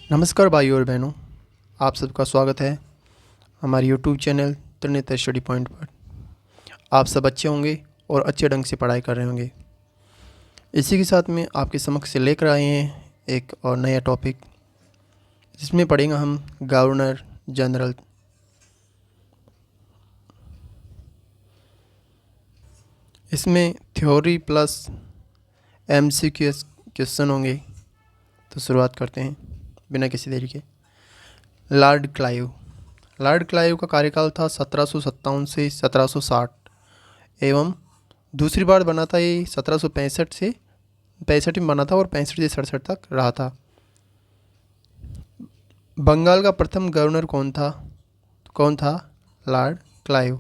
नमस्कार भाइयों और बहनों, आप सबका स्वागत है हमारे YouTube channel Trinetra study point पर। आप सब अच्छे होंगे और अच्छे ढंग से पढ़ाई कर रहे होंगे। इसी के साथ में आपके समक्ष लेकर आए हैं एक और नया टॉपिक, जिसमें पढ़ेंगे हम गवर्नर जनरल। इसमें थ्योरी प्लस एमसीक्यू क्वेश्चन होंगे। तो शुरुआत करते हैं बिना किसी देरी के। लॉर्ड क्लाइव का कार्यकाल था 1757 से 1760 एवं दूसरी बार बना था ये 1765 से 65 में बना था और 65 से 67 तक रहा था। बंगाल का प्रथम गवर्नर कौन था? Lord Clive.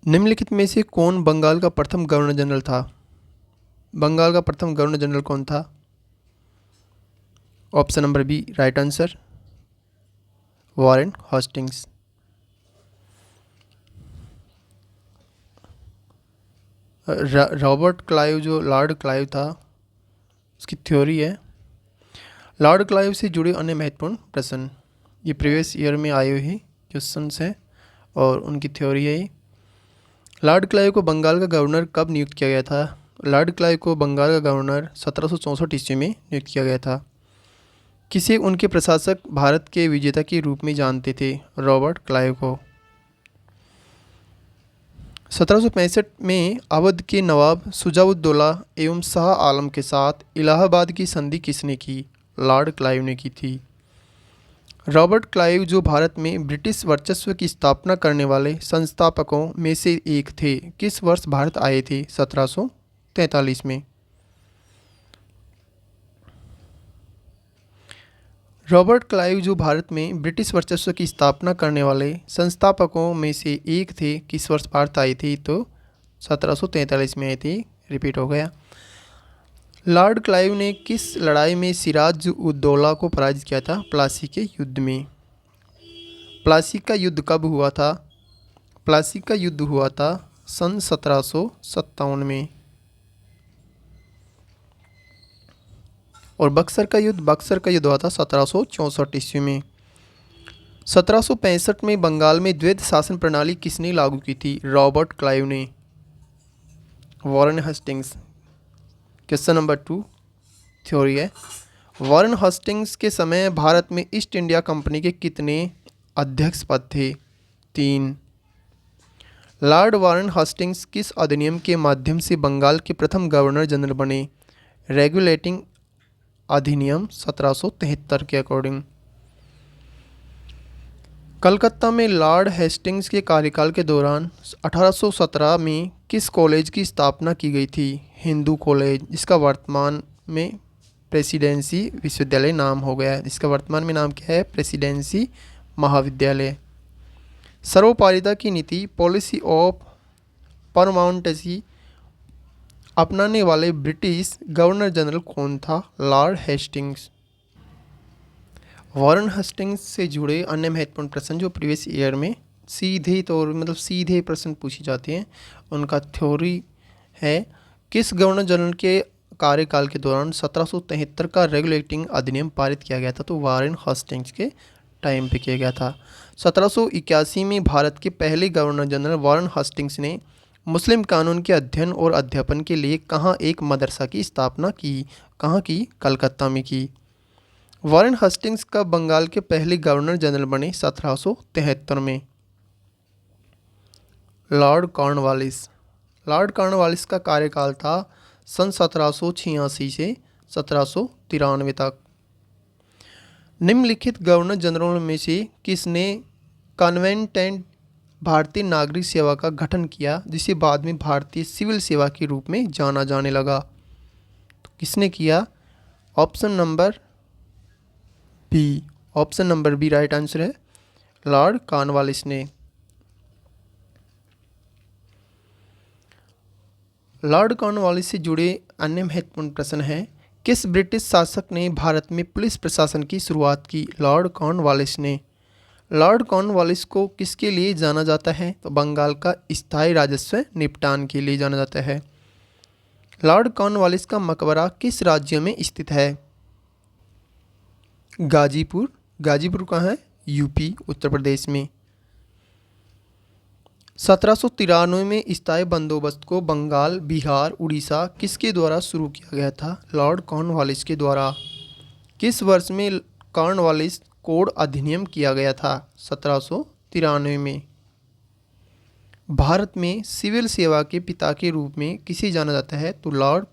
निम्नलिखित में से कौन बंगाल का प्रथम गवर्नर जनरल था? बंगाल का प्रथम गवर्नर जनरल कौन था? Option number B right answer, Warren Hastings. Robert Clive, जो लॉर्ड क्लाइव था, उसकी थ्योरी है। लॉर्ड क्लाइव से जुड़े अन्य महत्वपूर्ण प्रश्न, ये प्रीवियस ईयर में आए हुए क्वेश्चंस हैं और उनकी थ्योरी है। लॉर्ड क्लाइव को बंगाल का गवर्नर कब नियुक्त किया गया था? लॉर्ड क्लाइव को बंगाल का गवर्नर 1764 ईस्वी में नियुक्त किया गया था। किसे उनके प्रशासक भारत के विजेता के रूप में जानते थे? रॉबर्ट क्लाइव को। 1765 में अवध के नवाब शुजाउद्दौला एवं शाह आलम के साथ इलाहाबाद की संधि किसने की? लॉर्ड क्लाइव ने की थी। रॉबर्ट क्लाइव, जो भारत में ब्रिटिश वर्चस्व की स्थापना करने वाले संस्थापकों में से एक थे, किस वर्ष भारत आए थे? 1743 में। रॉबर्ट क्लाइव, जो भारत में ब्रिटिश वर्चस्व की स्थापना करने वाले संस्थापकों में से एक थे, किस वर्ष भारत आए थे? तो 1743 में आए थे। रिपीट हो गया। लॉर्ड क्लाइव ने किस लड़ाई में सिराज उद दौला को पराजित किया था? प्लासी के युद्ध में। प्लासी का युद्ध कब हुआ था? प्लासी का युद्ध हुआ था सन 1757 में। और बक्सर का युद्ध हुआ था 1764 ईस्वी में। 1765 में बंगाल में द्वैध शासन प्रणाली किसने लागू की थी? रॉबर्ट क्लाइव ने। वॉरेन हस्टिंग्स। क्वेश्चन नंबर 2 थ्योरी है। वॉरेन हस्टिंग्स के समय भारत में ईस्ट इंडिया कंपनी के कितने अध्यक्ष पद थे? 3। लॉर्ड वॉरेन हस्टिंग्स किस अधिनियम के माध्यम से बंगाल के प्रथम गवर्नर जनरल बने? रेगुलेटिंग अधिनियम 1773 के अकॉर्डिंग। कलकत्ता में लॉर्ड हेस्टिंग्स के कार्यकाल के दौरान 1817 में किस कॉलेज की स्थापना की गई थी? हिंदू कॉलेज, जिसका वर्तमान में प्रेसिडेंसी विश्वविद्यालय नाम हो गया है। जिसका वर्तमान में नाम क्या है? प्रेसिडेंसी महाविद्यालय। सर्वपारिता की नीति, पॉलिसी ऑफ परमानेंसी अपनाने वाले ब्रिटिश गवर्नर जनरल कौन था? Lord Hastings. वॉरेन हस्टिंग्स से जुड़े अन्य महत्वपूर्ण प्रश्न जो प्रीवियस ईयर में सीधे प्रश्न पूछे जाते हैं, उनका थ्योरी है। किस गवर्नर जनरल के कार्यकाल के दौरान 1773 का रेगुलेटिंग अधिनियम पारित किया गया था? तो वॉरेन हस्टिंग्स के टाइम पे किया गया था। 1781 में भारत के पहले गवर्नर जनरल वॉरेन हस्टिंग्स ने मुस्लिम कानून के अध्ययन और अध्यापन के लिए कहाँ एक मदरसा की स्थापना की? कहाँ की? कलकत्ता में की। वॉरेन हस्टिंग्स कब बंगाल के पहले गवर्नर जनरल बने? 1773 में। Lord Cornwallis. लॉर्ड कॉर्नवालिस का कार्यकाल था सन 1786 से 1793 तक। निम्नलिखित गवर्नर जनरल में से किसने कन्वेंट एंड भारतीय नागरिक सेवा का गठन किया, जिसे बाद में भारतीय सिविल सेवा के रूप में जाना जाने लगा? तो किसने किया? Option number B right answer है, लॉर्ड कॉर्नवालिस ने। लॉर्ड कॉर्नवालिस से जुड़े अन्य महत्वपूर्ण प्रश्न हैं। किस ब्रिटिश शासक ने भारत में पुलिस प्रशासन की शुरुआत की? लॉर्ड कॉर्नवालिस ने। लॉर्ड कॉर्नवालिस को किसके लिए जाना जाता है? तो बंगाल का स्थायी राजस्व निपटान के लिए जाना जाता है। लॉर्ड कॉर्नवालिस का मकबरा किस राज्य में स्थित है? गाजीपुर। गाजीपुर कहाँ है? यूपी, उत्तर प्रदेश में। 1793 में स्थायी बंदोबस्त को बंगाल, बिहार, उड़ीसा किसके द्वारा शुरू किया गया था? लॉर्ड कॉर्नवालिस के द्वारा। किस वर्ष में कॉर्नवालिस कोड अधिनियम किया गया था? 1793 में। भारत में सिविल सेवा के पिता के रूप में किसे जाना जाता है? तो लॉर्ड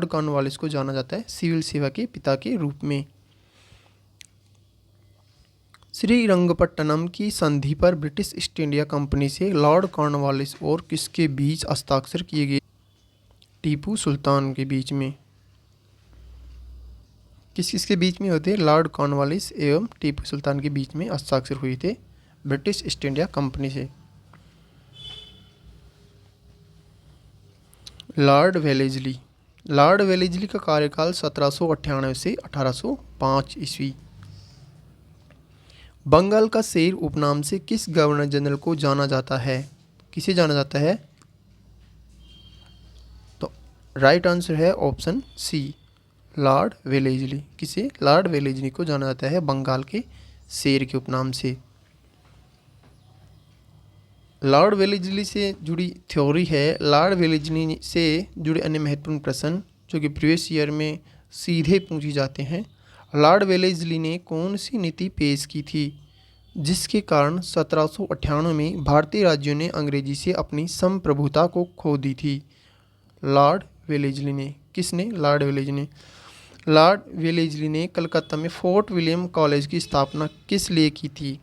कॉर्नवालिस को जाना जाता है सिविल सेवा के पिता के रूप में। श्रीरंगपट्टनम की संधि पर ब्रिटिश ईस्ट इंडिया कंपनी से लॉर्ड कॉर्नवालिस और किसके बीच हस्ताक्षर किए गए? टीपू सुल्तान के बीच में। किसके बीच में होते? लॉर्ड कॉर्नवालिस एवं टीपू सुल्तान के बीच में हस्ताक्षर हुए थे ब्रिटिश ईस्ट इंडिया कंपनी से। Lord Wellesley. लॉर्ड वेलेस्ली का कार्यकाल 1798 से 1805 ईस्वी। बंगाल का शेर उपनाम से किस गवर्नर जनरल को जाना जाता है? किसे जाना जाता है? तो राइट आंसर है ऑप्शन सी, लॉर्ड वेलेस्ली। किसे? लॉर्ड वेलेस्ली को जाना जाता है बंगाल के शेर के उपनाम से। लॉर्ड वेलेस्ली से जुड़ी थ्योरी है। लॉर्ड वेलेस्ली से जुड़े अन्य महत्वपूर्ण प्रश्न जो कि प्रीवियस ईयर में सीधे पूछे जाते हैं। लॉर्ड वेलेस्ली ने कौन सी नीति पेश की थी जिसके कारण 1798 में भारतीय राज्यों ने अंग्रेजी से अपनी संप्रभुता को खो दी थी? लॉर्ड वेलेस्ली ने। किसने? लॉर्ड वेलेस्ली ने। लॉर्ड वेलेस्ली ने कलकत्ता में फोर्ट विलियम कॉलेज की स्थापना किस लिए की थी?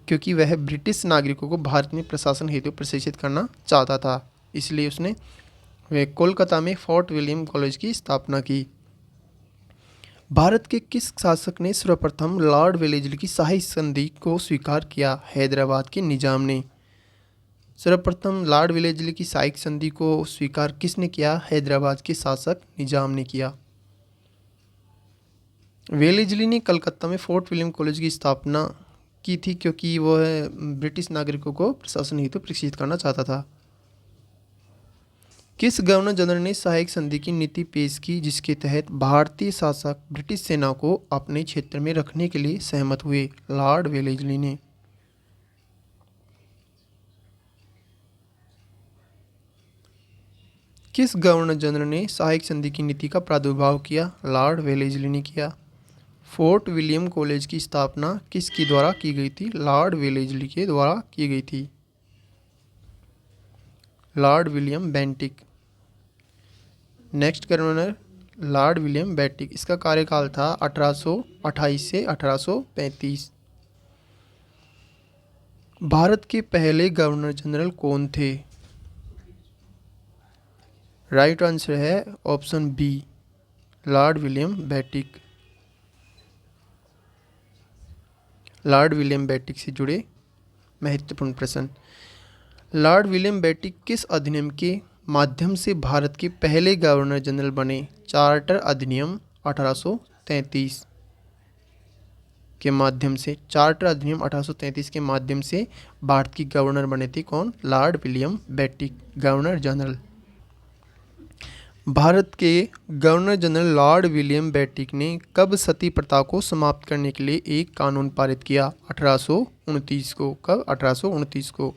क्योंकि वह ब्रिटिश नागरिकों को भारत में प्रशासन हेतु प्रशिक्षित करना चाहता था, इसलिए उसने वह कोलकाता में फोर्ट विलियम कॉलेज की स्थापना की। भारत के किस शासक ने सर्वप्रथम लॉर्ड वेलेस्ली की शाही संधि को स्वीकार किया? हैदराबाद के निजाम ने। सर्वप्रथम लॉर्ड वेलेस्ली की शाही संधि को स्वीकार किसने किया? हैदराबाद के शासक निजाम ने किया। वेलेस्ली ने कलकत्ता में फोर्ट विलियम कॉलेज की स्थापना की थी क्योंकि वह ब्रिटिश नागरिकों को प्रशासन हेतु प्रशिक्षित करना चाहता था। किस गवर्नर जनरल ने सहायक संधि की नीति पेश की जिसके तहत भारतीय शासक ब्रिटिश सेना को अपने क्षेत्र में रखने के लिए सहमत हुए? लॉर्ड वेलेस्ली ने। किस गवर्नर जनरल ने सहायक संधि की नीति का प्रादुर्भाव किया? लॉर्ड वेलेस्ली ने किया। फोर्ट विलियम कॉलेज की स्थापना किसके द्वारा की गई थी? लॉर्ड वेलेस्ली के द्वारा की गई थी। Lord William Bentinck. Next governor Lord William Bentinck. इसका कार्यकाल था 1828 से 1835। भारत के पहले गवर्नर जनरल कौन थे? राइट आंसर है option B, lord William Bentinck. Lord William Bentinck से जुड़े महत्वपूर्ण प्रश्न। लॉर्ड विलियम बेंटिक किस अधिनियम के माध्यम से भारत के पहले गवर्नर जनरल बने? चार्टर अधिनियम 1833 के माध्यम से। चार्टर अधिनियम 1833 के माध्यम से भारत की गवर्नर बने थे कौन? Lord William Bentinck, governor general. Bharat के governor general Lord William Bentinck ने कब सती प्रथा को समाप्त करने के लिए एक कानून पारित किया? 1829 को। कब? 1829 को।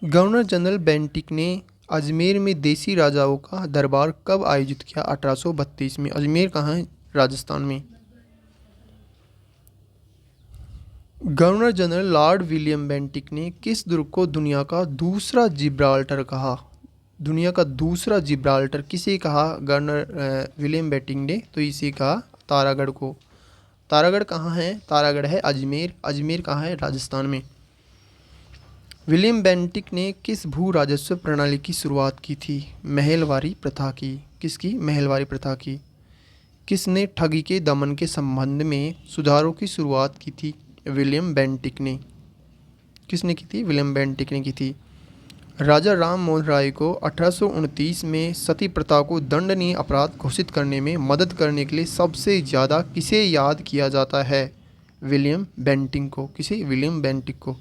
गवर्नर जनरल बेंटिक ने अजमेर में देसी राजाओं का दरबार कब आयोजित किया? 1832 में। अजमेर कहाँ है? राजस्थान में। Governor general Lord William Bentinck ने किस दुर्ग को दुनिया का दूसरा जिब्राल्टर कहा? दुनिया का दूसरा जिब्राल्टर किसे कहा गवर्नर विलियम बेंटिक ने? तो इसे कहा तारागढ़ को। तारागढ़ कहाँ है? तारागढ़ है अजमेर। अजमेर कहाँ है? राजस्थान में। विलियम बेंटिक ने किस भू राजस्व प्रणाली की शुरुआत की थी? महलवारी प्रथा की। किसकी? महलवारी प्रथा की। किसने ठगी के दमन के संबंध में सुधारों की शुरुआत की थी? विलियम बेंटिक ने। किसने की थी? विलियम बेंटिक ने की थी। राजा राम मोहन राय को 1829 में सती प्रथा को दंडनीय अपराध घोषित करने में मदद करने के लिए सबसे ज़्यादा किसे याद किया जाता है? विलियम बेंटिक को। किसे? विलियम बेंटिक को।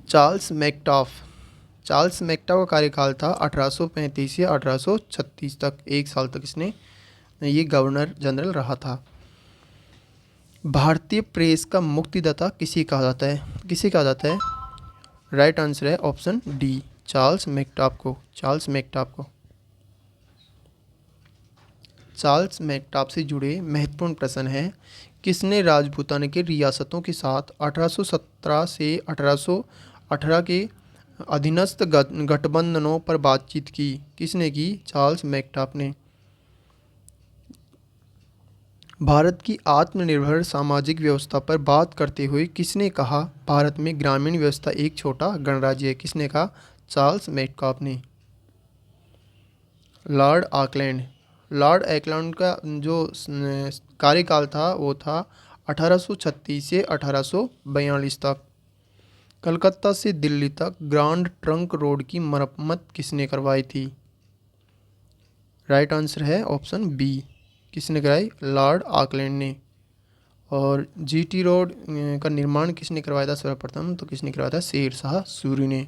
चार्ल्स मैकटाफ। चार्ल्स मैकटाफ का कार्यकाल था 1835 से 1836 तक, 1 साल तक इसने ये गवर्नर जनरल रहा था। भारतीय प्रेस का मुक्तिदाता किसे कहा जाता है? किसे कहा जाता है? राइट आंसर है ऑप्शन डी, चार्ल्स मैकटाफ को। चार्ल्स मैकटाफ को। चार्ल्स मैकटाफ से जुड़े महत्वपूर्ण प्रश्न है, किसने राजपूताना के रियासतों के साथ 1817 से 1818 के अधीनस्थ गठबंधनों पर बातचीत की? किसने की? चार्ल्स मैकटाफ ने। भारत की आत्मनिर्भर सामाजिक व्यवस्था पर बात करते हुए किसने कहा भारत में ग्रामीण व्यवस्था एक छोटा गणराज्य है? किसने कहा? चार्ल्स मैकटाफ ने। Lord Auckland. लॉर्ड ऑकलैंड का जो कार्यकाल था वो था 1836 से 1842 तक। कलकत्ता से दिल्ली तक ग्रांड ट्रंक रोड की मरम्मत किसने करवाई थी? राइट आंसर है ऑप्शन बी, किसने कराई? लॉर्ड ऑकलैंड ने। और जीटी रोड का निर्माण किसने करवाया था सर्वप्रथम? तो किसने करवाया था? शेर शाह सूरी ने।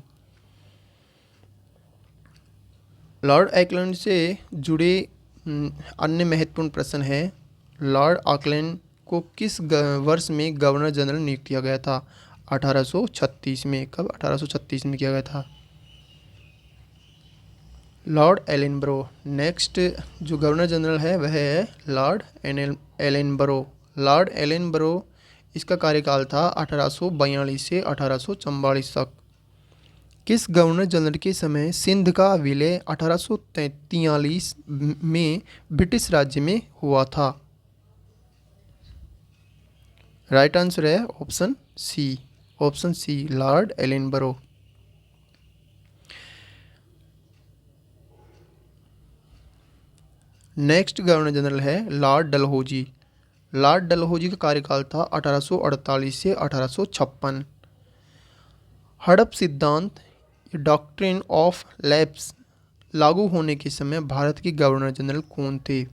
लॉर्ड ऑकलैंड से जुड़े अन्य महत्वपूर्ण प्रश्न है, लॉर्ड ऑकलैंड को किस वर्ष में गवर्नर जनरल नियुक्त किया गया था? 1836 में। कब? 1836 में किया गया था। Lord Ellenborough. नेक्स्ट जो गवर्नर जनरल है वह है लॉर्ड एलनबरो। लॉर्ड एलनबरो, इसका कार्यकाल था 1842 से 1844 तक। किस गवर्नर जनरल के समय सिंध का विलय 1843 में ब्रिटिश राज्य में हुआ था? राइट आंसर है option C, option C, lord Ellenborough. Next governor general है लॉर्ड डलहौजी। लॉर्ड डलहौजी का कार्यकाल था 1848 से 1856। हड़प सिद्धांत, डॉक्ट्रिन ऑफ लैप्स लागू होने के समय भारत के गवर्नर जनरल कौन थे?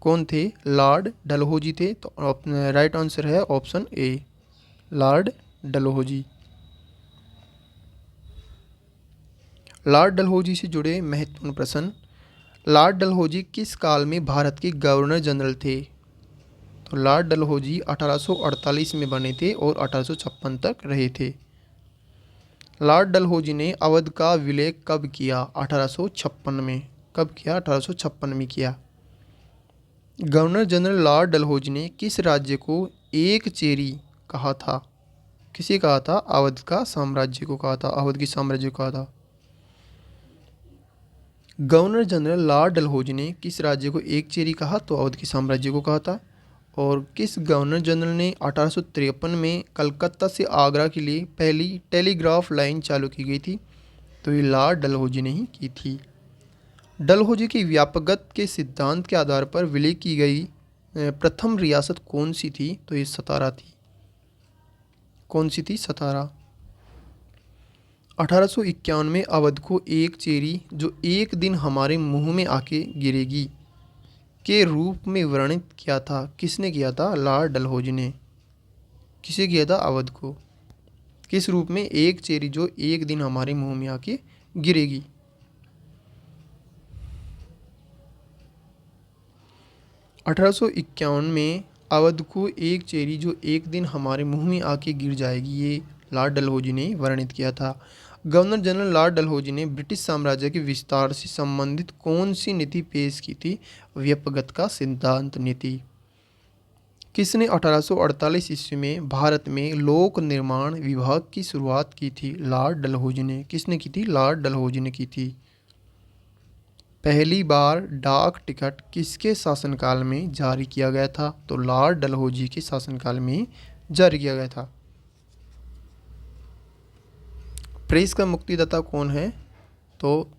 कौन थे? लॉर्ड डलहौजी थे। तो राइट आंसर है option A, lord Dalhousie. Lord Dalhousie से जुड़े महत्वपूर्ण प्रश्न, लॉर्ड डलहौजी किस काल में भारत के गवर्नर जनरल थे? तो लॉर्ड डलहौजी 1848 में बने थे और 1856 तक रहे थे। लॉर्ड डलहौजी ने अवध का विलय कब किया? 1856 में। कब किया? 1856 में किया। गवर्नर जनरल लॉर्ड डलहौजी ने किस राज्य को एक चेरी कहा था? किसे कहा था? अवध का साम्राज्य को कहा था, अवध की साम्राज्य को कहा था। गवर्नर जनरल लॉर्ड डलहौजी ने किस राज्य को एक चेरी कहा? तो अवध के साम्राज्य को कहा था। और किस गवर्नर जनरल ने 1853 में कलकत्ता से आगरा के लिए पहली टेलीग्राफ लाइन चालू की गई थी? तो ये लॉर्ड डलहौजी ने ही की थी। डलहौजी की व्यापकता के सिद्धांत के आधार पर विलय की गई प्रथम रियासत कौन सी थी? तो ये सतारा थी। कौन सी थी? सतारा। 1851 में अवध को एक चेरी जो एक दिन हमारे मुंह में आके गिरेगी के रूप में वर्णित किया था। किसने किया था? लॉर्ड डलहौजी ने। किसे किया था? अवध को। किस रूप में? एक चेरी जो एक दिन हमारे मुंह में आके गिरेगी। 1851 में अवध को एक चेरी जो एक दिन हमारे मुंह में आके गिर जाएगी, ये लॉर्ड डलहौजी ने वर्णित किया था। गवर्नर जनरल लॉर्ड डलहौजी ने ब्रिटिश साम्राज्य के विस्तार से संबंधित कौन सी नीति पेश की थी? व्यापकता का सिद्धांत नीति। किसने 1848 ईस्वी में भारत में लोक निर्माण विभाग की शुरुआत की थी? लॉर्ड डलहौजी ने। किसने की थी? लॉर्ड डलहौजी ने की थी। पहली बार डाक टिकट किसके शासनकाल में जारी किया गया था? तो लॉर्ड डलहौजी के शासनकाल में जारी किया गया था। प्रेस का मुक्तिदाता कौन है? तो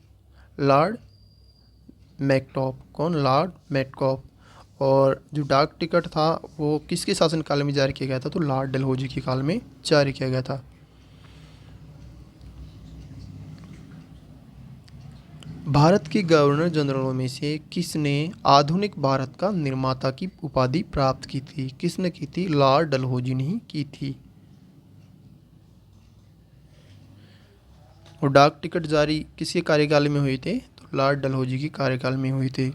लॉर्ड मैकटाफ। कौन? लॉर्ड मैकटाफ। और जो डाक टिकट था वो किसके शासनकाल में जारी किया गया था? तो लॉर्ड डलहौजी के काल में जारी किया गया था। भारत के गवर्नर जनरलों में से किसने आधुनिक भारत का निर्माता की उपाधि प्राप्त की थी? किसने की थी? लॉर्ड डलहौजी ने ही की थी। और डाक टिकट जारी किसके कार्यकाल में हुए थे? तो लॉर्ड डलहौजी के कार्यकाल में हुए थे।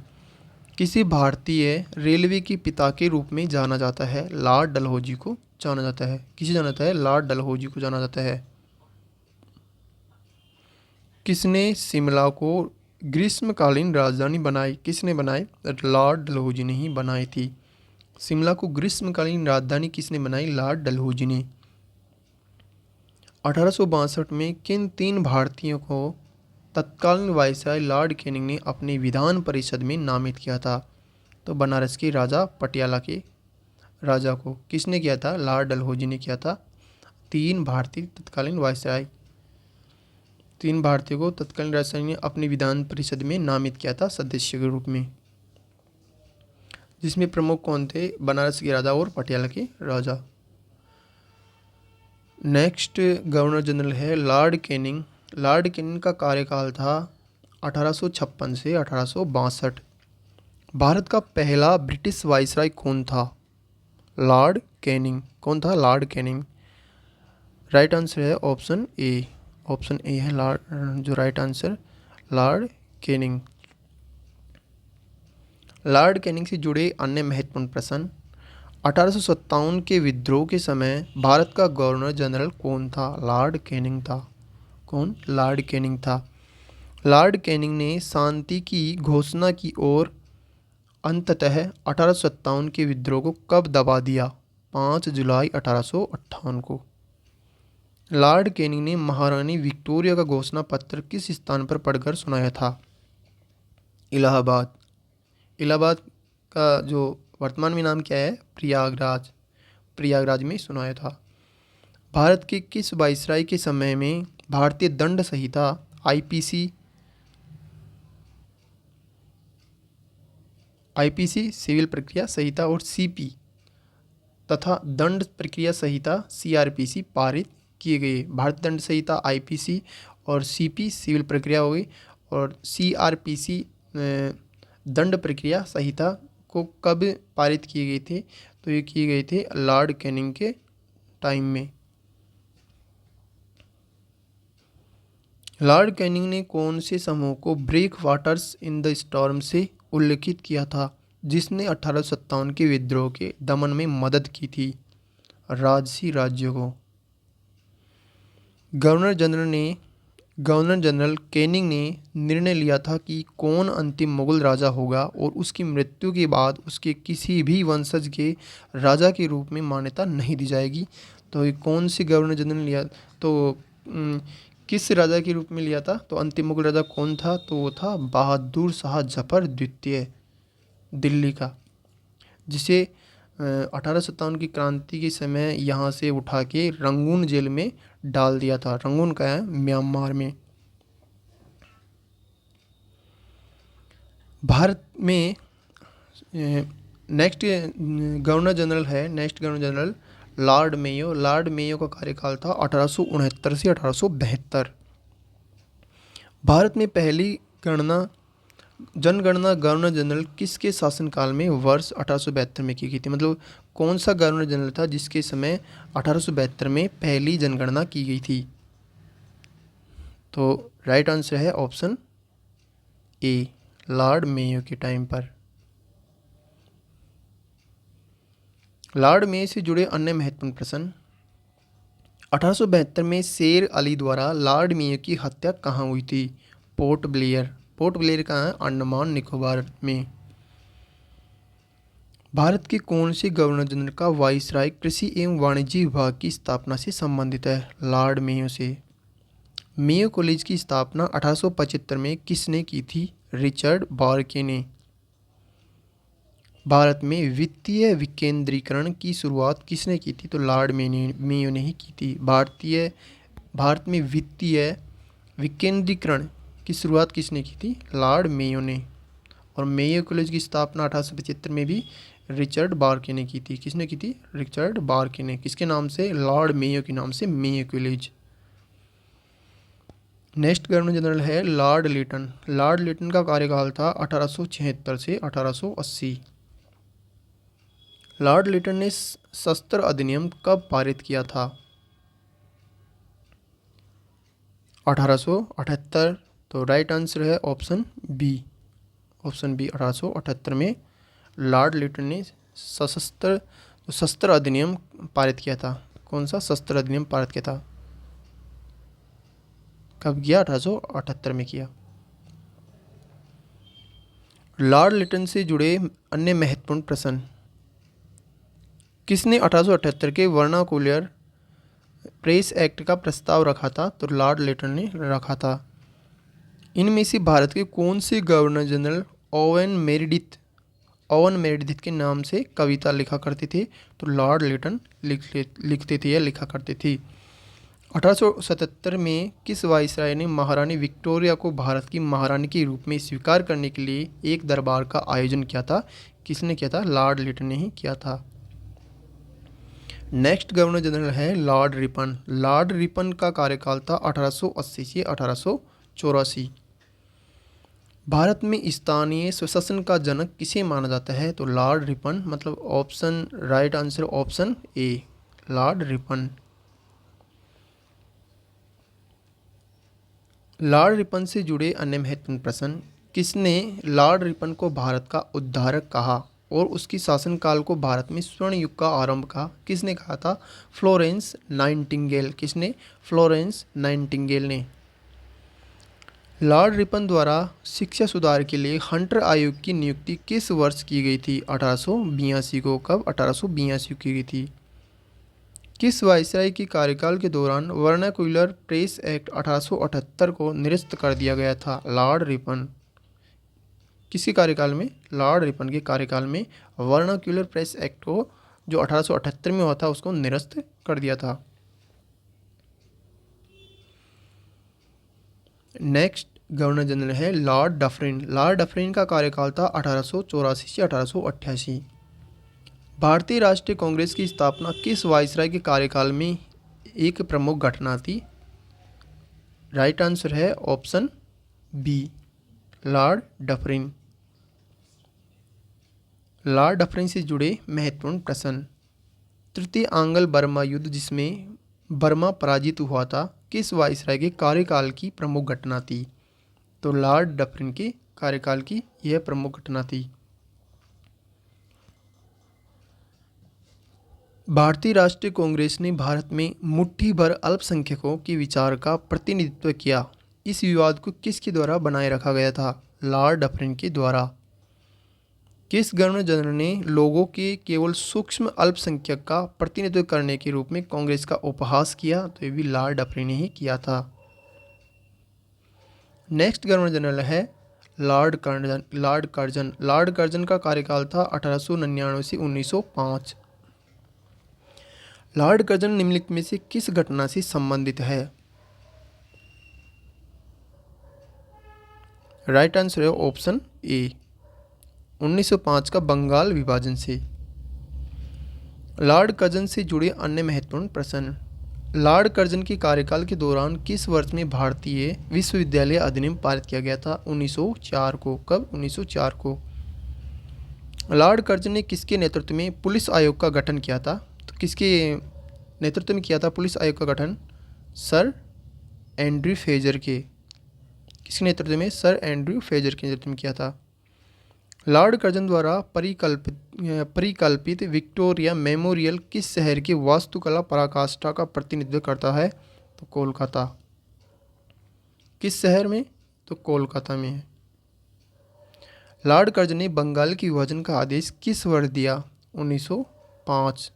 किसी भारतीय रेलवे के पिता के रूप में जाना जाता है? लॉर्ड डलहौजी को जाना जाता है। किसे जाना जाता है? लॉर्ड डलहौजी को जाना जाता है। किसने शिमला को ग्रीष्मकालीन राजधानी बनाई? किसने बनाई? लॉर्ड डलहौजी ने ही बनाई थी। शिमला को ग्रीष्मकालीन राजधानी किसने बनाई? लॉर्ड डलहौजी ने। 1862 में किन 3 भारतीयों को तत्कालीन वायसराय लॉर्ड कैनिंग ने अपने विधान परिषद में नामित किया था? तो बनारस के राजा पटियाला के राजा को किसने किया था? लॉर्ड डलहौजी ने किया था। 3 भारतीय तत्कालीन वायसराय, 3 भारतीयों को तत्कालीन राजधानी ने अपनी विधान परिषद में नामित किया था सदस्य के रूप में, जिसमें प्रमुख कौन थे? बनारस के राजा और पटियाला के राजा। नेक्स्ट गवर्नर जनरल है लॉर्ड कैनिंग। लॉर्ड कैनिंग का कार्यकाल था 1856 से 1862। भारत का पहला ब्रिटिश वाइसराय कौन था? Lord Canning. कौन था? Lord Canning. राइट आंसर है ऑप्शन ए। ऑप्शन ए है लॉर्ड जो right answer, Lord Canning. Lord Canning से जुड़े अन्य महत्वपूर्ण प्रश्न। 1857 के विद्रोह के समय भारत का गवर्नर जनरल कौन था? लॉर्ड कैनिंग था। कौन? लॉर्ड कैनिंग था। लॉर्ड कैनिंग ने शांति की घोषणा की और अंततः 1857 के विद्रोह को कब दबा दिया? 5 जुलाई 1858 को। लॉर्ड कैनिंग ने महारानी विक्टोरिया का घोषणा पत्र किस स्थान पर पढ़कर सुनाया था? इलाहाबाद। इलाहाबाद का जो वर्तमान में नाम क्या है? प्रयागराज। प्रयागराज में सुनाया था। भारत के किस वाइसराय के समय में भारतीय दंड संहिता आईपीसी सिविल प्रक्रिया संहिता और सीपी तथा दंड प्रक्रिया संहिता सीआरपीसी पारित किए गए? भारतीय दंड संहिता आईपीसी और सीपी सिविल प्रक्रिया हो गई, और सीआरपीसी दंड प्रक्रिया संहिता को कब पारित किए गए थे? तो ये किए गए थे लॉर्ड कैनिंग के टाइम में। लॉर्ड कैनिंग ने कौन से समूह को break waters in the storm से उल्लेखित किया था, जिसने 1857 के विद्रोह के दमन में मदद की थी? राजसी राज्यों को। गवर्नर जनरल कैनिंग ने निर्णय लिया था कि कौन अंतिम मुगल राजा होगा और उसकी मृत्यु के बाद उसके किसी भी वंशज के राजा के रूप में मान्यता नहीं दी जाएगी। तो ये कौन सी गवर्नर जनरल ने लिया? तो किस राजा के रूप में लिया था? तो अंतिम मुगल राजा कौन था? तो वो था बहादुर शाह जफर द्वितीय, दिल्ली का, जिसे 1857 की क्रांति के समय यहाँ से उठा के रंगून जेल में डाल दिया था। रंगून का है म्यांमार में। भारत में next governor general Lord Mayo. Lord Mayo का कार्यकाल था 1869 से 1872। भारत में पहली जनगणना गवर्नर जनरल किसके शासनकाल में वर्ष 1872 में की गई थी? मतलब कौन सा गवर्नर जनरल था जिसके समय 1872 में पहली जनगणना की गई थी? तो राइट आंसर है ऑप्शन ए, लॉर्ड मेयो के टाइम पर। लॉर्ड मेयो से जुड़े अन्य महत्वपूर्ण प्रश्न। 1872 में शेर अली द्वारा लॉर्ड मेयो की हत्या कहाँ हुई थी? Port Blair. पोर्ट ब्लेयर कहाँ है? अंडमान निकोबार में। भारत के कौन से गवर्नर जनरल का वाइसराय कृषि एवं वाणिज्य विभाग की स्थापना से संबंधित है? लॉर्ड मेयो से। मेयो कॉलेज की स्थापना 1875 में किसने की थी? रिचर्ड बार्के ने। भारत में वित्तीय विकेंद्रीकरण की शुरुआत किसने की थी? तो लॉर्ड मेयो ने ही की थी। भारत में वित्तीय विकेंद्रीकरण की शुरुआत किसने की थी? लॉर्ड मेयो ने। और मेयो कॉलेज की स्थापना 1875 में भी रिचर्ड बार्के ने की थी। किसने की थी? रिचर्ड बार्के ने। किसके नाम से? लॉर्ड मेयो के नाम से Mayo college. Next governor general है लॉर्ड लिटन। लॉर्ड लिटन का कार्यकाल था 1876 से 1880। लॉर्ड लिटन ने शस्त्र अधिनियम कब पारित किया था? 1878। तो राइट आंसर है ऑप्शन बी। ऑप्शन बी 1878 में लॉर्ड लिटन ने शस्त्र अधिनियम पारित किया था। कौन सा शस्त्र अधिनियम पारित किया था? कब किया? 1878 में किया। लॉर्ड लिटन से जुड़े अन्य महत्वपूर्ण प्रश्न। किसने 1878 के वर्नाकुलर प्रेस एक्ट का प्रस्ताव रखा था? तो लॉर्ड लिटन ने रखा था। इनमें से भारत के कौन से गवर्नर जनरल ओवन मेरिडिथ के नाम से कविता लिखा करते थे? तो लॉर्ड लिटन लिखते थे या लिखा करते थे। 1877 में किस वायसराय ने महारानी विक्टोरिया को भारत की महारानी के रूप में स्वीकार करने के लिए एक दरबार का आयोजन किया था? किसने किया था? लॉर्ड लिटन ने ही किया था। नेक्स्ट गवर्नर जनरल है लॉर्ड रिपन। लॉर्ड रिपन का कार्यकाल था 1880 से 1884। भारत में स्थानीय स्वशासन का जनक किसे माना जाता है? तो लॉर्ड रिपन, मतलब option right answer option A, Lord Ripon. Lord Ripon से जुड़े अन्य महत्वपूर्ण प्रश्न। किसने लॉर्ड रिपन को भारत का उद्धारक कहा और उसकी शासनकाल को भारत में स्वर्ण युग का आरंभ कहा? किसने कहा था? Florence Nightingale. किसने? फ्लोरेंस नाइटिंगेल ने। लॉर्ड रिपन द्वारा शिक्षा सुधार के लिए हंटर आयोग की नियुक्ति किस वर्ष की गई थी? 1882 को। कब? 1882 की गई थी। किस वायसराय की कार्यकाल के दौरान वर्नाक्युलर प्रेस एक्ट 1878 को निरस्त कर दिया गया था? Lord Ripon. किसी कार्यकाल में? लॉर्ड रिपन के कार्यकाल में वर्नाक्युलर प्रेस एक्ट को जो 1878 में हुआ था उसको निरस्त कर दिया था। नेक्स्ट गवर्नर जनरल है लॉर्ड डफरिन। लॉर्ड डफरिन का कार्यकाल था 1884 से 1888। भारतीय राष्ट्रीय कांग्रेस की स्थापना किस वायसराय के कार्यकाल में एक प्रमुख घटना थी? राइट आंसर है option B, lord Dufferin. Lord Dufferin से जुड़े महत्वपूर्ण प्रश्न। तृतीय आंग्ल बर्मा युद्ध जिसमें बर्मा पराजित हुआ था किस वायसराय के कार्यकाल की प्रमुख घटना थी? तो लॉर्ड डफरिन के कार्यकाल की यह प्रमुख घटना थी। भारतीय राष्ट्रीय कांग्रेस ने भारत में मुट्ठी भर अल्पसंख्यकों के विचार का प्रतिनिधित्व किया। इस विवाद को किसके द्वारा बनाए रखा गया था? लॉर्ड डफरिन के द्वारा। किस गवर्नर जनरल ने लोगों के केवल सूक्ष्म अल्पसंख्यक का प्रतिनिधित्व करने के रूप में कांग्रेस का उपहास किया? तो ये भी लॉर्ड डफरिन ने ही किया था। नेक्स्ट गवर्नर जनरल है लॉर्ड कर्जन। लॉर्ड कर्जन का कार्यकाल था 1899 से 1905। लॉर्ड कर्जन निम्नलिखित में से किस घटना से संबंधित है? राइट आंसर है ऑप्शन ए, 1905 का बंगाल विभाजन से। लॉर्ड कर्जन से जुड़े अन्य महत्वपूर्ण प्रश्न। लॉर्ड कर्जन के कार्यकाल के दौरान किस वर्ष में भारतीय विश्वविद्यालय अधिनियम पारित किया गया था? 1904 को। कब? 1904 को। लॉर्ड कर्जन ने किसके नेतृत्व में पुलिस आयोग का गठन किया था? तो किसके नेतृत्व में किया था पुलिस आयोग का गठन? सर एंड्रयू फेजर के। किसके नेतृत्व में? सर एंड्रयू फेजर के नेतृत्व में किया था। लॉर्ड कर्जन द्वारा परिकल्पित विक्टोरिया मेमोरियल किस शहर की वास्तुकला पराकाष्ठा का प्रतिनिधित्व करता है? तो कोलकाता। किस शहर में? तो कोलकाता में है। लॉर्ड कर्जन ने बंगाल के विभाजन का आदेश किस वर्ष दिया? 1905।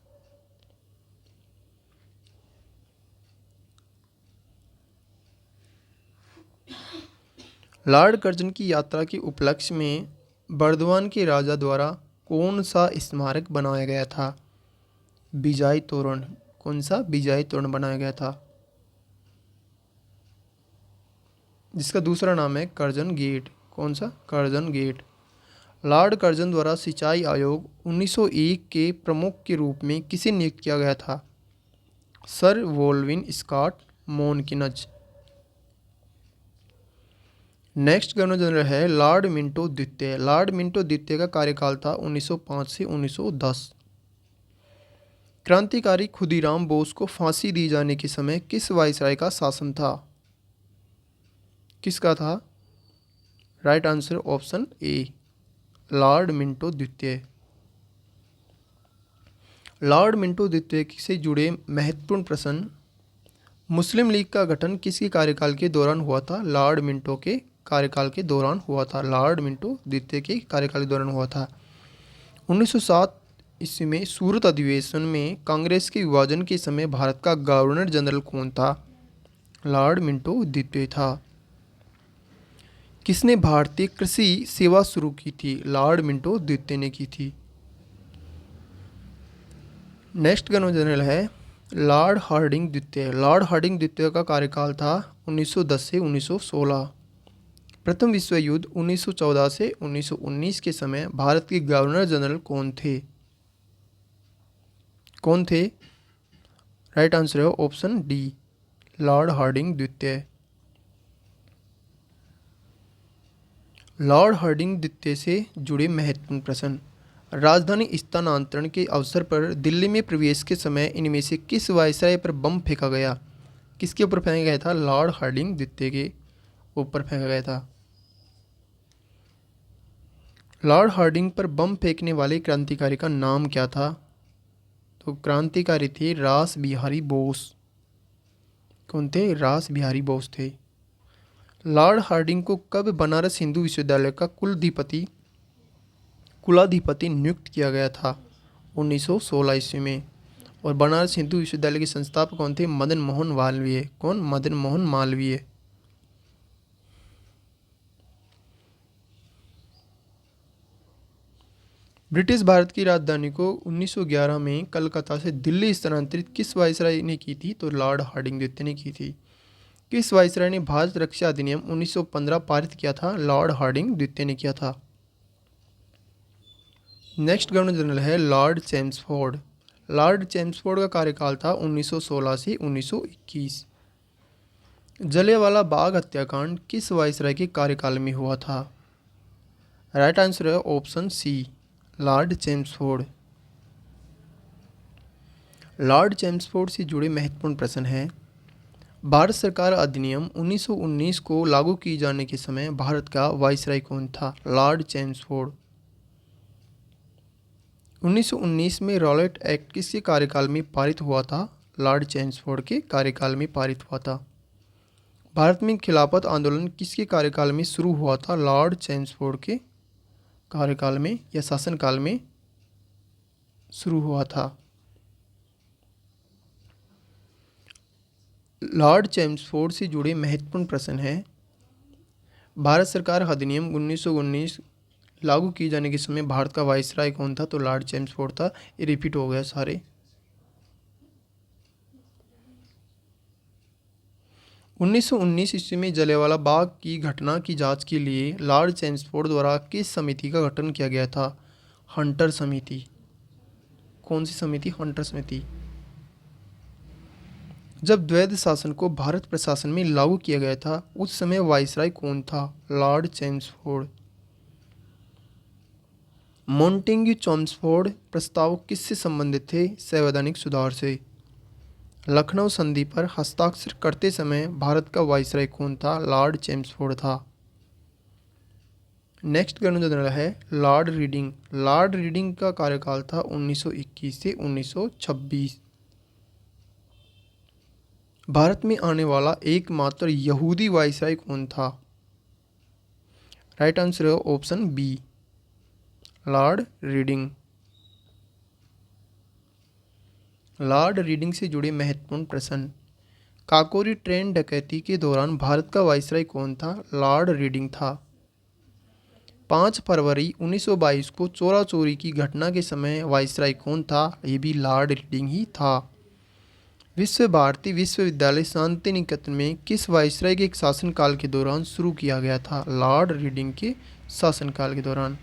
लॉर्ड कर्जन की यात्रा के उपलक्ष्य में बर्दवान के राजा द्वारा कौन सा स्मारक बनाया गया था? बिजाई तोरण। कौन सा? बिजाई तोरण बनाया गया था, जिसका दूसरा नाम है कर्जन गेट। कौन सा? Curzon gate. लॉर्ड कर्जन द्वारा सिंचाई आयोग 1901 के प्रमुख के रूप में किसे नियुक्त किया गया था? सर वोल्विन स्कॉट मोनकिनज। नेक्स्ट गवर्नर जनरल है लॉर्ड मिंटो द्वितीय। लॉर्ड मिंटो द्वितीय का कार्यकाल था 1905 से 1910। क्रांतिकारी खुदीराम बोस को फांसी दी जाने के समय किस वायसराय का शासन था? किसका था? Right answer option A, Lord Minto द्वितीय। लॉर्ड मिंटो द्वितीय से जुड़े महत्वपूर्ण प्रश्न। मुस्लिम लीग का गठन किसके कार्यकाल के दौरान हुआ था? लॉर्ड मिंटो के कार्यकाल के दौरान हुआ था। लॉर्ड मिंटो द्वितीय के कार्यकाल के दौरान हुआ था। 1907 ईस्वी में सूरत अधिवेशन में कांग्रेस के विभाजन के समय भारत का गवर्नर जनरल कौन था? लॉर्ड मिंटो द्वितीय था। किसने भारतीय कृषि सेवा शुरू की थी? लॉर्ड मिंटो द्वितीय ने की थी। नेक्स्ट गवर्नर जनरल है लॉर्ड हार्डिंग द्वितीय। लॉर्ड हार्डिंग द्वितीय का कार्यकाल था 1910 से 1916। प्रथम विश्व युद्ध 1914 से 1919 के समय भारत के गवर्नर जनरल कौन थे? कौन थे? राइट आंसर है ऑप्शन डी, लॉर्ड हार्डिंग द्वितीय। लॉर्ड हार्डिंग द्वितीय से जुड़े महत्वपूर्ण प्रश्न। राजधानी स्थानांतरण के अवसर पर दिल्ली में प्रवेश के समय इनमें से किस वायसराय पर बम फेंका गया? किसके ऊपर फेंका गया था? लॉर्ड हार्डिंग द्वितीय के ऊपर फेंका गया था। लॉर्ड हार्डिंग पर बम फेंकने वाले क्रांतिकारी का नाम क्या था? तो क्रांतिकारी थे रास बिहारी बोस। कौन थे? रास बिहारी बोस थे। लॉर्ड हार्डिंग को कब बनारस हिंदू विश्वविद्यालय का कुलाधिपति नियुक्त किया गया था? 1916 ईस्वी में। और बनारस हिंदू विश्वविद्यालय के संस्थापक कौन थे? मदन मोहन मालवीय। कौन? मदन मोहन मालवीय। ब्रिटिश भारत की राजधानी को 1911 में कलकत्ता से दिल्ली स्थानांतरित किस वायसराय ने की थी? तो लॉर्ड हार्डिंग द्वितीय ने की थी। किस वायसराय ने भारत रक्षा अधिनियम 1915 पारित किया था? लॉर्ड हार्डिंग द्वितीय ने किया था। नेक्स्ट गवर्नर जनरल है लॉर्ड चेम्सफोर्ड। लॉर्ड चेम्सफोर्ड का कार्यकाल था 1916 से 1921। जलियांवाला बाग हत्याकांड किस वायसराय के कार्यकाल में हुआ था? राइट आंसर है option C, lord Chelmsford. Lord Chelmsford से जुड़े महत्वपूर्ण प्रश्न हैं। भारत सरकार अधिनियम 1919 को लागू किए जाने के समय भारत का वायसराय कौन था? Lord Chelmsford. 1919 में रॉलेट एक्ट किसके कार्यकाल में पारित हुआ था? लॉर्ड चेम्सफोर्ड के कार्यकाल में पारित हुआ था। भारत में खिलाफत आंदोलन किसके कार्यकाल में शुरू हुआ था? लॉर्ड चेम्सफोर्ड के कार्यकाल में या शासनकाल में शुरू हुआ था। लॉर्ड चेम्सफोर्ड से जुड़े महत्वपूर्ण प्रश्न हैं। भारत सरकार अधिनियम 1919 लागू किए जाने के समय भारत का वायसराय कौन था? तो लॉर्ड चेम्सफोर्ड था। ये रिपीट हो गया सारे। 1919 ईस्वी में जलियांवाला बाग की घटना की जांच के लिए लॉर्ड चेम्सफोर्ड द्वारा किस समिति का गठन किया गया था? हंटर समिति। कौन सी समिति? हंटर समिति। जब द्वैध शासन को भारत प्रशासन में लागू किया गया था उस समय वायसराय कौन था? Lord Chelmsford. मोंटेग्यू चेम्सफोर्ड प्रस्ताव किससे संबंधित थे? संवैधानिक सुधार से। लखनऊ संधि पर हस्ताक्षर करते समय भारत का वायसराय कौन था? लॉर्ड चेम्सफोर्ड था। नेक्स्ट गवर्नर जनरल है लॉर्ड रीडिंग। लॉर्ड रीडिंग का कार्यकाल था 1921 से 1926। भारत में आने वाला एकमात्र यहूदी वायसराय कौन था? राइट आंसर है option B, lord Reading. Lord Reading से जुड़े महत्वपूर्ण प्रश्न। काकोरी ट्रेन डकैती के दौरान भारत का वायसराय कौन था? लॉर्ड रीडिंग था। 5 फरवरी 1922 को चोरा चोरी की घटना के समय वायसराय कौन था? ये भी लॉर्ड रीडिंग ही था। विश्व भारती विश्वविद्यालय शांति निकेतन में किस वायसराय के शासनकाल के दौरान शुरू किया गया था? लॉर्ड रीडिंग के शासनकाल के दौरान।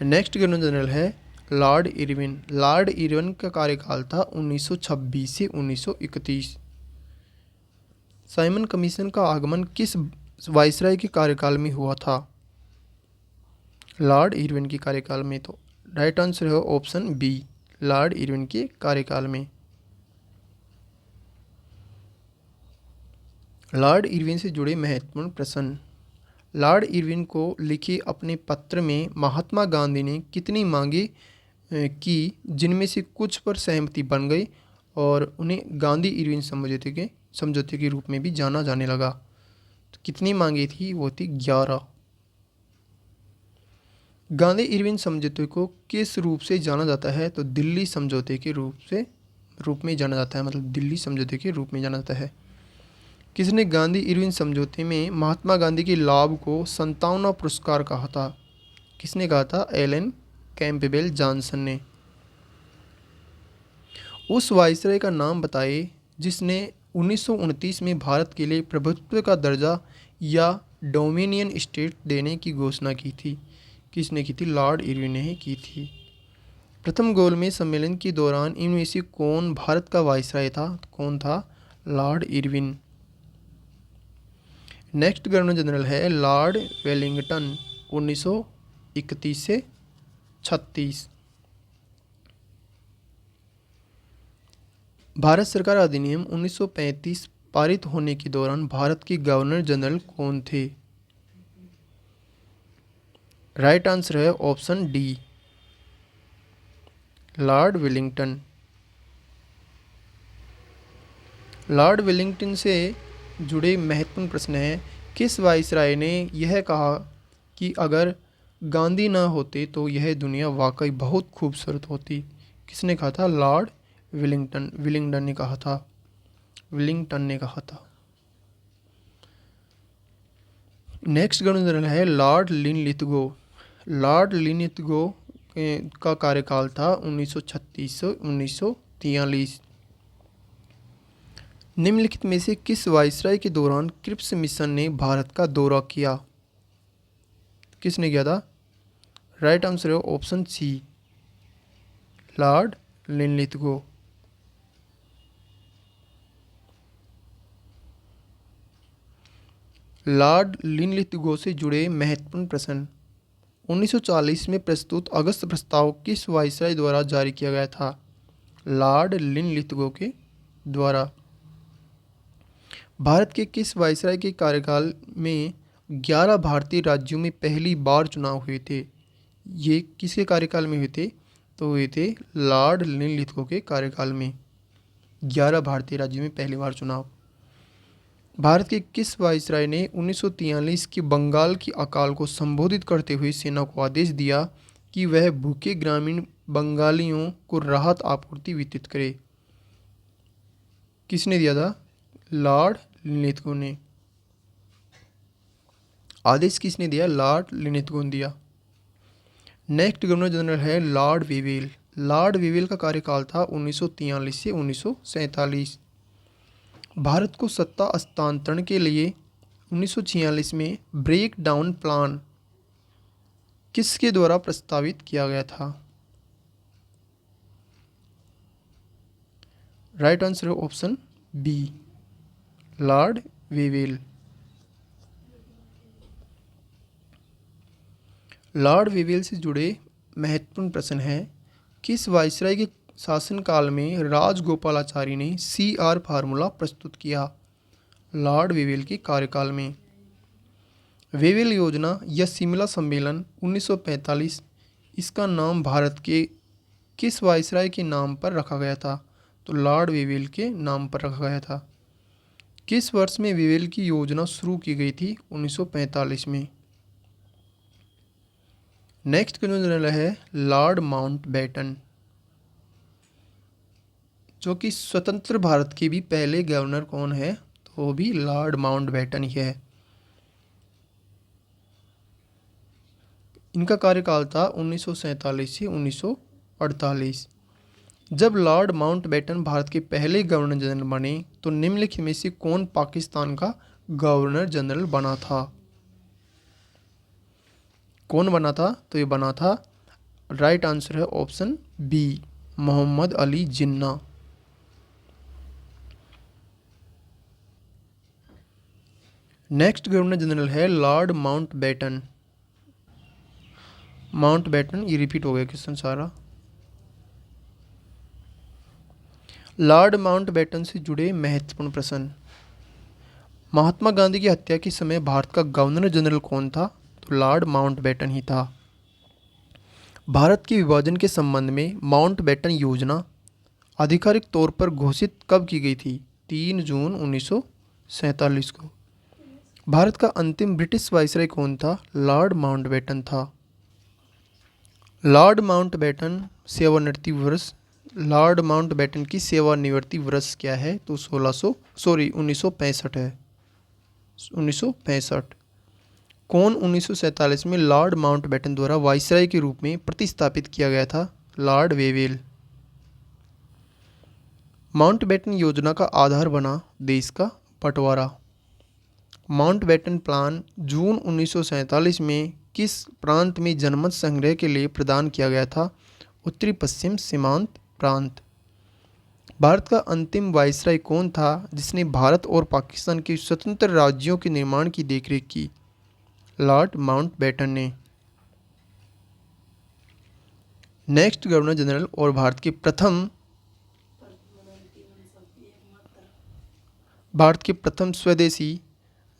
नेक्स्ट गवर्नर जनरल है लॉर्ड इरविन। लॉर्ड इरविन का कार्यकाल था 1926 से 1931। साइमन कमीशन का आगमन किस वायसराय के कार्यकाल में हुआ था? लॉर्ड इरविन के कार्यकाल में। तो राइट आंसर है ऑप्शन बी, लॉर्ड इरविन के कार्यकाल में। लॉर्ड इरविन से जुड़े महत्वपूर्ण प्रश्न। लॉर्ड इरविन को लिखे अपने पत्र में महात्मा गांधी ने कितनी मांगे की जिनमें से कुछ पर सहमति बन गई और उन्हें गांधी इरविन समझौते के रूप में भी जाना जाने लगा। तो कितनी मांगे थी? वो थी 11। गांधी इरविन समझौते को किस रूप से जाना जाता है? तो दिल्ली समझौते के रूप में जाना जाता है, मतलब दिल्ली समझौते के रूप में जाना जाता है। किसने गांधी इरविन समझौते में महात्मा गांधी के लाभ को 57वां पुरस्कार कहा था? किसने कहा था? एलन कैंपबेल जॉनसन ने। उस वायसराय का नाम बताइए जिसने 1929 में भारत के लिए प्रभुत्व का दर्जा या डोमिनियन स्टेट देने की घोषणा की थी। किसने की थी? लॉर्ड इरविन ने की थी। प्रथम गोलमेज सम्मेलन के दौरान इनमें से कौन भारत का वायसराय था? कौन था? Lord Irwin. Next governor general है लॉर्ड वेलिंगटन, 1931 से 36। भारत सरकार अधिनियम 1935 पारित होने के दौरान भारत के गवर्नर जनरल कौन थे? राइट आंसर है option D, Lord Wellington. Lord Wellington से जुड़े महत्वपूर्ण प्रश्न हैं। किस वायसराय ने यह कहा कि अगर गांधी ना होते तो यह दुनिया वाकई बहुत खूबसूरत होती? किसने कहा था? लॉर्ड विलिंगटन ने कहा था। विलिंगटन ने कहा था। नेक्स्ट गवर्नर जनरल है लॉर्ड लिनलिथगो। लॉर्ड लिनलिथगो का कार्यकाल था 1936 से 1943। निम्नलिखित में से किस वायसराय के दौरान क्रिप्स मिशन ने भारत का दौरा किया? किसने किया था? राइट आंसर है option C, lord Linlithgow. Lord Linlithgow से जुड़े महत्वपूर्ण प्रश्न। 1940 में प्रस्तुत अगस्त प्रस्ताव किस वायसराय द्वारा जारी किया गया था? लॉर्ड लिनलिथगो के द्वारा। भारत के किस वायसराय के कार्यकाल में 11 भारतीय राज्यों में पहली बार चुनाव हुए थे? ये किसके कार्यकाल में हुए थे? तो हुए थे लॉर्ड लिनलिथगो के कार्यकाल में 11 भारतीय राज्यों में पहली बार चुनाव। भारत के किस वायसराय ने 1943 के बंगाल की अकाल को संबोधित करते हुए सेना को आदेश दिया कि वह भूखे ग्रामीण बंगालियों को राहत आपूर्ति वितरित करे? किसने दिया था? लॉर्ड लिनलिथगो ने। आदेश किसने दिया? लॉर्ड लिनलिथगो ने दिया। नेक्स्ट गवर्नर जनरल है लॉर्ड वेवेल। लॉर्ड वेवेल का कार्यकाल था 1943 से 1947। भारत को सत्ता हस्तांतरण के लिए 1946 में ब्रेक डाउन प्लान किसके द्वारा प्रस्तावित किया गया था? राइट आंसर है option B, lord Wavell. Lord Wavell से जुड़े महत्वपूर्ण प्रश्न हैं। किस वायसराय के शासनकाल में राजगोपालाचारी ने CR फार्मूला प्रस्तुत किया? लॉर्ड वेवेल के कार्यकाल में। वेवेल योजना या शिमला सम्मेलन 1945, इसका नाम भारत के किस वायसराय के नाम पर रखा गया था? तो लॉर्ड वेवेल के नाम पर रखा गया था। किस वर्ष में वेवेल की योजना शुरू की गई थी? 1945 में। नेक्स्ट गवर्नर जनरल है लॉर्ड माउंटबेटन, जो कि स्वतंत्र भारत के भी पहले गवर्नर कौन है? तो वो भी लॉर्ड माउंटबेटन ही है। इनका कार्यकाल था 1947 से 1948। जब लॉर्ड माउंटबेटन भारत के पहले गवर्नर जनरल बने तो निम्नलिखित में से कौन पाकिस्तान का गवर्नर जनरल बना था? कौन बना था? तो ये बना था, राइट आंसर है option B, Mohammad Ali Jinnah. Next governor general है लॉर्ड माउंटबेटन। माउंटबेटन, ये रिपीट हो गया क्वेश्चन सारा। लॉर्ड माउंटबेटन से जुड़े महत्वपूर्ण प्रश्न। महात्मा गांधी की हत्या के समय भारत का गवर्नर जनरल कौन था? तो लॉर्ड माउंटबेटन ही था। भारत के विभाजन के संबंध में माउंटबेटन योजना आधिकारिक तौर पर घोषित कब की गई थी? 3 जून 1947 को। भारत का अंतिम ब्रिटिश वाइसराय कौन था? लॉर्ड माउंटबेटन था। लॉर्ड माउंटबेटन सेवानिवृत्ति वर्ष, लॉर्ड माउंटबेटन की सेवानिवृत्ति वर्ष क्या है? तो 1965 है। 1965। कौन 1947 में लॉर्ड माउंटबेटन द्वारा वाइसराय के रूप में प्रतिस्थापित किया गया था? Lord Wavell. माउंटबेटन योजना का आधार बना देश का बंटवारा। माउंटबेटन प्लान जून 1947 में किस प्रांत में जनमत संग्रह के लिए प्रदान किया गया था? उत्तरी पश्चिम सीमांत प्रांत। भारत का अंतिम वाइसराय कौन था जिसने भारत और पाकिस्तान के स्वतंत्र राज्यों के निर्माण की देखरेख की? लॉर्ड माउंटबेटन ने। नेक्स्ट गवर्नर जनरल और भारत के प्रथम स्वदेशी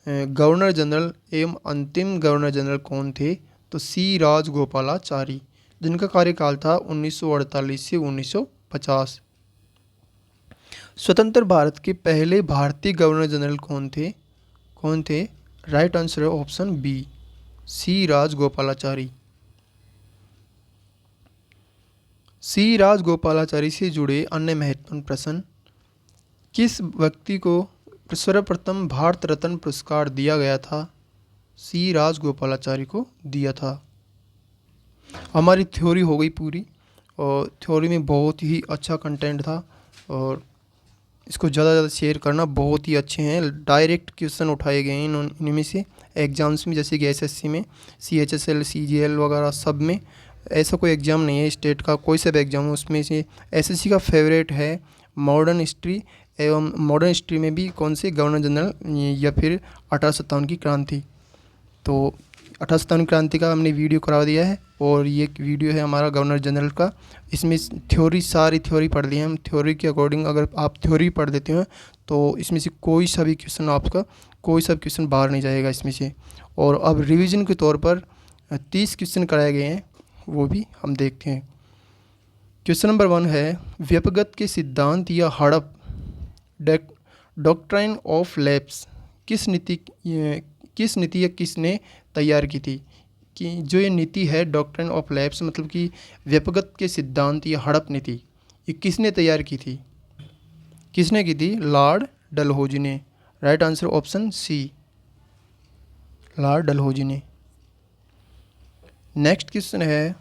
गवर्नर जनरल एवं अंतिम गवर्नर जनरल कौन थे? तो सी राजगोपालाचारी, जिनका कार्यकाल था 1948 से 1950। स्वतंत्र भारत के पहले भारतीय गवर्नर जनरल कौन थे? राइट आंसर है ऑप्शन बी, सी राजगोपालाचारी। सी राजगोपालाचारी से जुड़े अन्य महत्वपूर्ण प्रश्न। किस व्यक्ति को सर्वप्रथम भारत रत्न पुरस्कार दिया गया था? सी राजगोपालाचारी को दिया था। हमारी थ्योरी हो गई पूरी, और थ्योरी में बहुत ही अच्छा कंटेंट था, और इसको ज़्यादा ज़्यादा शेयर करना। बहुत ही अच्छे हैं, डायरेक्ट क्वेश्चन उठाए गए हैं इनमें से एग्जाम्स में, जैसे कि एसएससी में, CHSL CGL वगैरह सब में। ऐसा कोई एग्ज़ाम नहीं है स्टेट का, कोई सा भी एग्ज़ाम हो उसमें से एसएससी का फेवरेट है मॉडर्न हिस्ट्री। एवं मॉडर्न हिस्ट्री में भी कौन से गवर्नर जनरल या फिर 1857 की क्रांति। तो 1857 क्रांति का हमने वीडियो करा दिया है, और ये वीडियो है हमारा गवर्नर जनरल का। इसमें थ्योरी, सारी थ्योरी पढ़ ली है हम। थ्योरी के अकॉर्डिंग अगर आप थ्योरी पढ़ लेते हैं तो इसमें से कोई सा भी क्वेश्चन आपका, कोई सा क्वेश्चन बाहर नहीं जाएगा इसमें से। और अब रिवीजन के तौर पर 30 क्वेश्चन कराए गए हैं, वो भी हम देखते हैं। क्वेश्चन नंबर 1 है, व्यपगत के सिद्धांत या हड़प डॉक्ट्राइन ऑफ लैप्स किस नीति या किसने तैयार की थी? कि जो ये नीति है डॉक्ट्राइन ऑफ लैप्स, मतलब कि व्यपगत के सिद्धांत या हड़प नीति, ये किसने तैयार की थी? किसने की थी? लॉर्ड डलहौजी ने। Right answer option C, lord Dalhousie ने। नेक्स्ट क्वेश्चन है,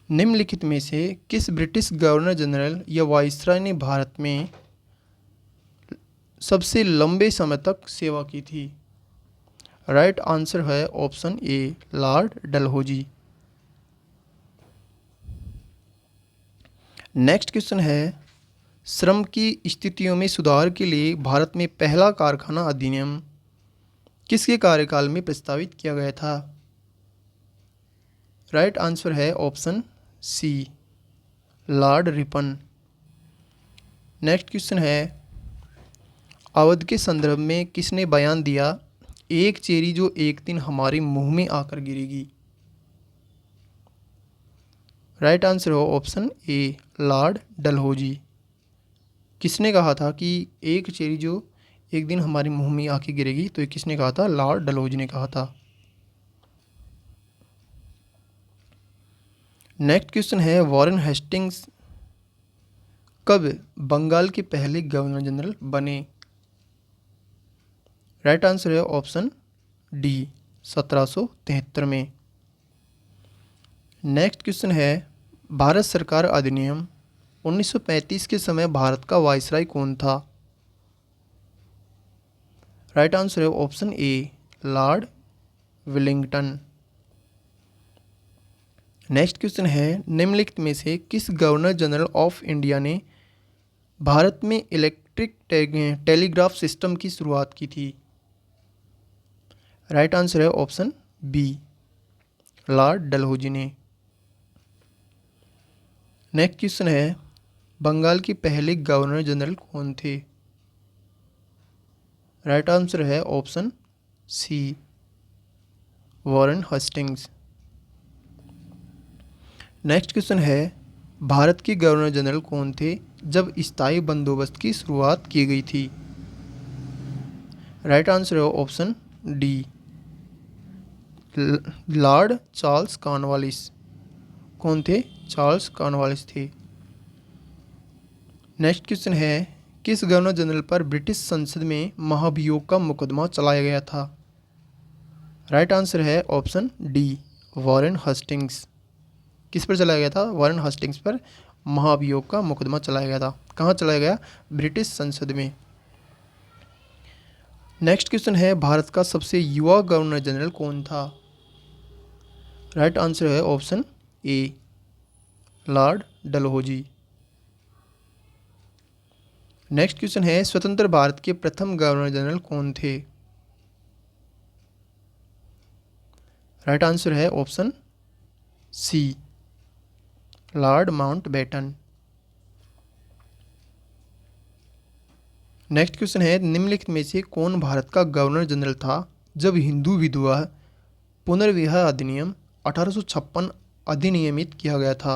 निम्नलिखित में से किस ब्रिटिश गवर्नर जनरल या वाइसराय ने भारत में सबसे लंबे समय तक सेवा की थी? राइट आंसर है option A, lord Dalhousie. Next question है, श्रम की स्थितियों में सुधार के लिए भारत में पहला कारखाना अधिनियम किसके कार्यकाल में प्रस्तावित किया गया था? राइट आंसर है option C, lord Ripon. Next question है, अवध के संदर्भ में किसने बयान दिया, एक चेरी जो एक दिन हमारे मुंह में आकर गिरेगी? राइट आंसर हो ऑप्शन ए, लॉर्ड डलहौजी। किसने कहा था कि एक चेरी जो एक दिन हमारे मुंह में आके गिरेगी? तो ये किसने कहा था? लॉर्ड डलहौजी ने कहा था। नेक्स्ट क्वेश्चन है, वॉरेन हेस्टिंग्स कब बंगाल के पहले गवर्नर जनरल बने? राइट आंसर है ऑप्शन डी, 1773 में। नेक्स्ट क्वेश्चन है, भारत सरकार अधिनियम 1935 के समय भारत का वाइसराय कौन था? राइट आंसर है option A, Lord Willingdon. Next question है, निम्नलिखित में से किस गवर्नर जनरल ऑफ इंडिया ने भारत में इलेक्ट्रिक टेलीग्राफ सिस्टम की शुरुआत की थी? राइट आंसर है ऑप्शन बी, लॉर्ड डलहौजी ने। नेक्स्ट क्वेश्चन है, बंगाल के पहले गवर्नर जनरल कौन थे? राइट आंसर है option C, Warren Hastings. Next question है, भारत के गवर्नर जनरल कौन थे जब स्थायी बंदोबस्त की शुरुआत की गई थी? राइट आंसर है option D, Lord Charles Cornwallis. कौन थे? चार्ल्स कॉर्नवालिस थे। नेक्स्ट क्वेश्चन है, किस गवर्नर जनरल पर ब्रिटिश संसद में महाभियोग का मुकदमा चलाया गया था? राइट आंसर है ऑप्शन डी, वॉरेन हस्टिंग्स। किस पर चलाया गया था? वॉरेन हस्टिंग्स पर महाभियोग का मुकदमा चलाया गया था। कहाँ चलाया गया? ब्रिटिश संसद में। नेक्स्ट क्वेश्चन है, भारत का सबसे युवा गवर्नर जनरल कौन था? राइट आंसर है option A, lord Dalhousie. Next question है, स्वतंत्र भारत के प्रथम गवर्नर जनरल कौन थे? राइट आंसर है option C, lord Mountbatten. Next question है, निम्नलिखित में से कौन भारत का गवर्नर जनरल था जब हिंदू विधवा पुनर्विवाह अधिनियम 1856 अधिनियमित किया गया था?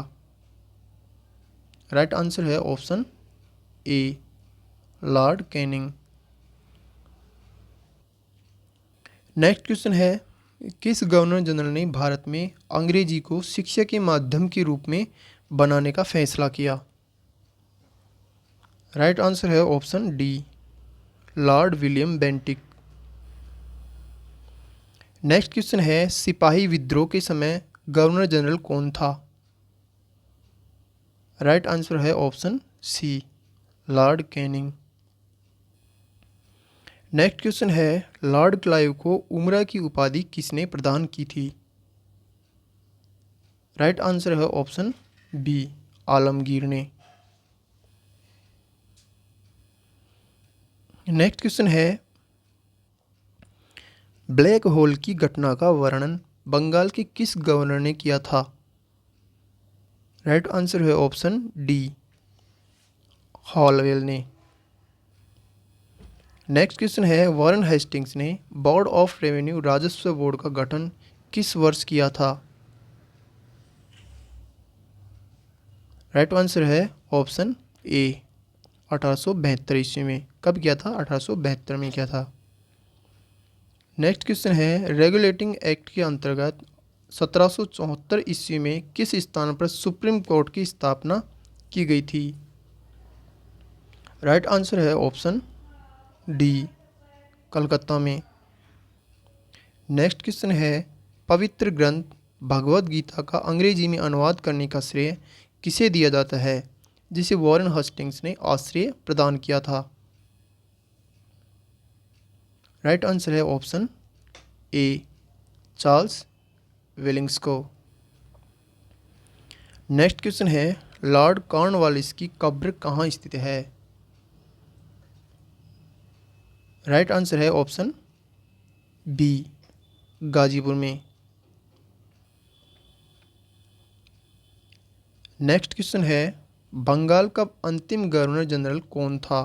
राइट आंसर है option A, Lord Canning. Next question है, किस गवर्नर जनरल ने भारत में अंग्रेजी को शिक्षा के माध्यम के रूप में बनाने का फैसला किया? राइट आंसर है option D, lord William Bentinck. Next question है, सिपाही विद्रोह के समय गवर्नर जनरल कौन था? राइट आंसर है option C, lord Canning. Next question है, लॉर्ड क्लाइव को उमरा की उपाधि किसने प्रदान की थी? राइट आंसर है ऑप्शन बी, आलमगीर ने। नेक्स्ट क्वेश्चन है, ब्लैक होल की घटना का वर्णन बंगाल के किस गवर्नर ने किया था? राइट आंसर है ऑप्शन डी, हॉलवेल ने। नेक्स्ट क्वेश्चन है, वॉरेन हेस्टिंग्स ने बोर्ड ऑफ रेवेन्यू राजस्व बोर्ड का गठन किस वर्ष किया था? राइट आंसर है ऑप्शन ए, 1872 ईस्वी में। कब किया था? 1872 में किया था। नेक्स्ट क्वेश्चन है, रेगुलेटिंग एक्ट के अंतर्गत 1774 ईस्वी में किस स्थान पर सुप्रीम कोर्ट की स्थापना की गई थी? राइट आंसर है ऑप्शन डी, कलकत्ता में। नेक्स्ट क्वेश्चन है, पवित्र ग्रंथ भगवद गीता का अंग्रेजी में अनुवाद करने का श्रेय किसे दिया जाता है जिसे वॉरेन हस्टिंग्स ने आश्रय प्रदान किया था? राइट आंसर है ऑप्शन ए, चार्ल्स विलिंग्स को। नेक्स्ट क्वेश्चन है, लॉर्ड कॉर्नवालिस की कब्र कहाँ स्थित है? राइट आंसर है ऑप्शन बी, गाजीपुर में। नेक्स्ट क्वेश्चन है, बंगाल का अंतिम गवर्नर जनरल कौन था?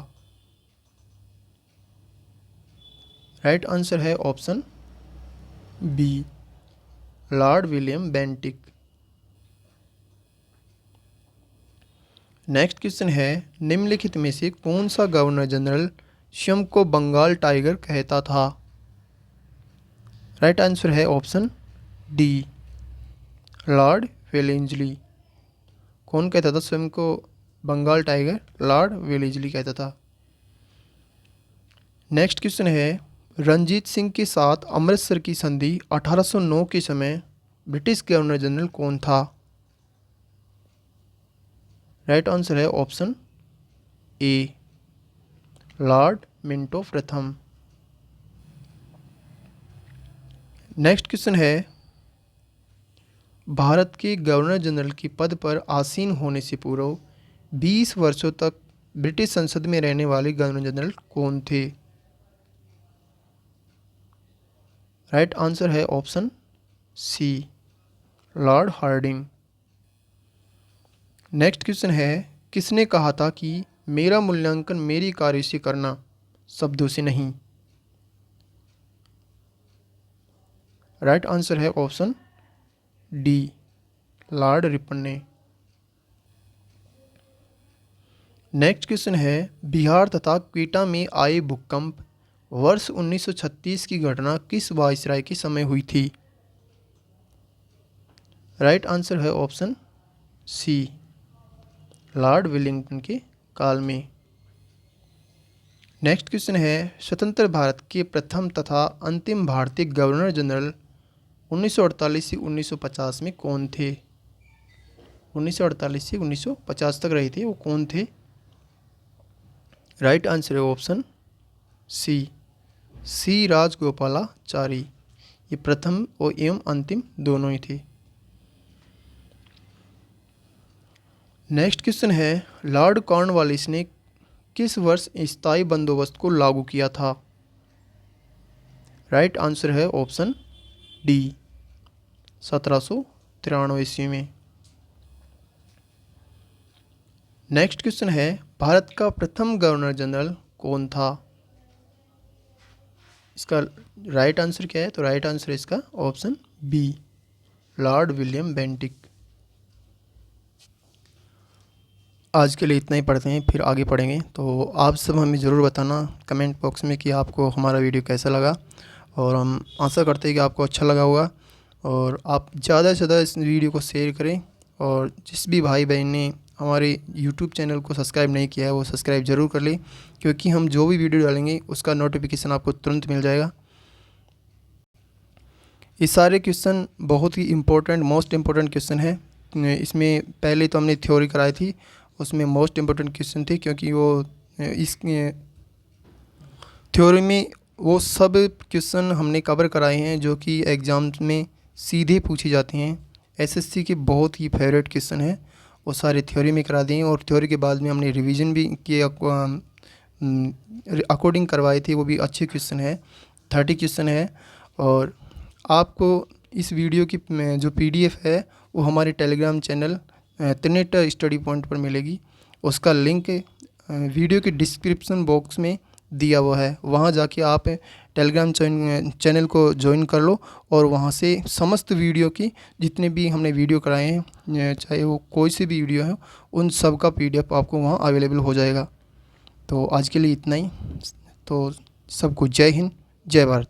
राइट आंसर है option B, lord William Bentinck. Next question है, निम्नलिखित में से कौन सा गवर्नर जनरल स्वयं को बंगाल टाइगर कहता था? राइट आंसर है ऑप्शन डी, लॉर्ड वेलेंजली। कौन कहता था स्वयं को बंगाल टाइगर? लॉर्ड वेलेंजली कहता था। नेक्स्ट क्वेश्चन है, रणजीत सिंह के साथ अमृतसर की संधि 1809 के समय ब्रिटिश गवर्नर जनरल कौन था? राइट आंसर है ऑप्शन ए, लॉर्ड मिंटो प्रथम। नेक्स्ट क्वेश्चन है, भारत के गवर्नर जनरल के पद पर आसीन होने से पूर्व 20 वर्षों तक ब्रिटिश संसद में रहने वाले गवर्नर जनरल कौन थे? राइट आंसर है option C, lord Hardinge. Next question है, किसने कहा था कि मेरा मूल्यांकन मेरी कार्य से करना, शब्दों से नहीं? राइट आंसर है ऑप्शन डी, लॉर्ड रिपन ने। नेक्स्ट क्वेश्चन है, बिहार तथा क्वेटा में आए भूकंप वर्ष 1936 की घटना किस वायसराय के समय हुई थी? राइट आंसर है ऑप्शन सी, लॉर्ड वेलिंगटन के काल में। नेक्स्ट क्वेश्चन है, स्वतंत्र भारत के प्रथम तथा अंतिम भारतीय गवर्नर जनरल 1948 से 1950 में कौन थे? 1948 से 1950 तक रहे थे, वो कौन थे? राइट आंसर है ऑप्शन सी राजगोपालाचारी। ये प्रथम और एवं अंतिम दोनों ही थे। नेक्स्ट क्वेश्चन है, लॉर्ड कॉर्नवालिस ने किस वर्ष स्थायी बंदोबस्त को लागू किया था? राइट आंसर है ऑप्शन डी, 1793 ईस्वी में। नेक्स्ट क्वेश्चन है, भारत का प्रथम गवर्नर जनरल कौन था? इसका राइट आंसर क्या है? तो राइट आंसर है इसका option B, lord William Bentinck. आज के लिए इतना ही पढ़ते हैं, फिर आगे पढ़ेंगे। तो आप सब हमें ज़रूर बताना कमेंट बॉक्स में कि आपको हमारा वीडियो कैसा लगा, और हम आशा करते हैं कि आपको अच्छा लगा होगा। और आप ज़्यादा से ज़्यादा इस वीडियो को शेयर करें, और जिस भी भाई बहन ने हमारे यूट्यूब चैनल को सब्सक्राइब नहीं किया है वो सब्सक्राइब ज़रूर कर लें, क्योंकि हम जो भी वीडियो डालेंगे उसका नोटिफिकेशन आपको तुरंत मिल जाएगा। ये सारे क्वेश्चन बहुत ही इम्पोर्टेंट, मोस्ट इम्पोर्टेंट क्वेश्चन है। इसमें पहले तो हमने थ्योरी कराई थी, उसमें मोस्ट इम्पोर्टेंट क्वेश्चन थे, क्योंकि वो इस थ्योरी में वो सब क्वेश्चन हमने कवर कराए हैं जो कि एग्ज़ाम में सीधे पूछे जाते हैं। एसएससी के बहुत ही फेवरेट क्वेश्चन है, वो सारे थ्योरी में करा दिए, और थ्योरी के बाद में हमने रिवीजन भी किए, अकॉर्डिंग करवाए थे। वो भी अच्छे क्वेश्चन है, 30 क्वेश्चन है। और आपको इस वीडियो की जो PDF है वो हमारे टेलीग्राम चैनल त्रिनेट स्टडी पॉइंट पर मिलेगी। उसका लिंक वीडियो के डिस्क्रिप्शन बॉक्स में दिया हुआ है, वहाँ जाके आप टेलीग्राम चैनल को ज्वाइन कर लो, और वहाँ से समस्त वीडियो की जितने भी हमने वीडियो कराए हैं, चाहे वो कोई सी भी वीडियो है, उन सब का PDF आपको वहाँ अवेलेबल हो जाएगा। तो आज के लिए इतना ही। तो सबको जय हिंद, जय भारत।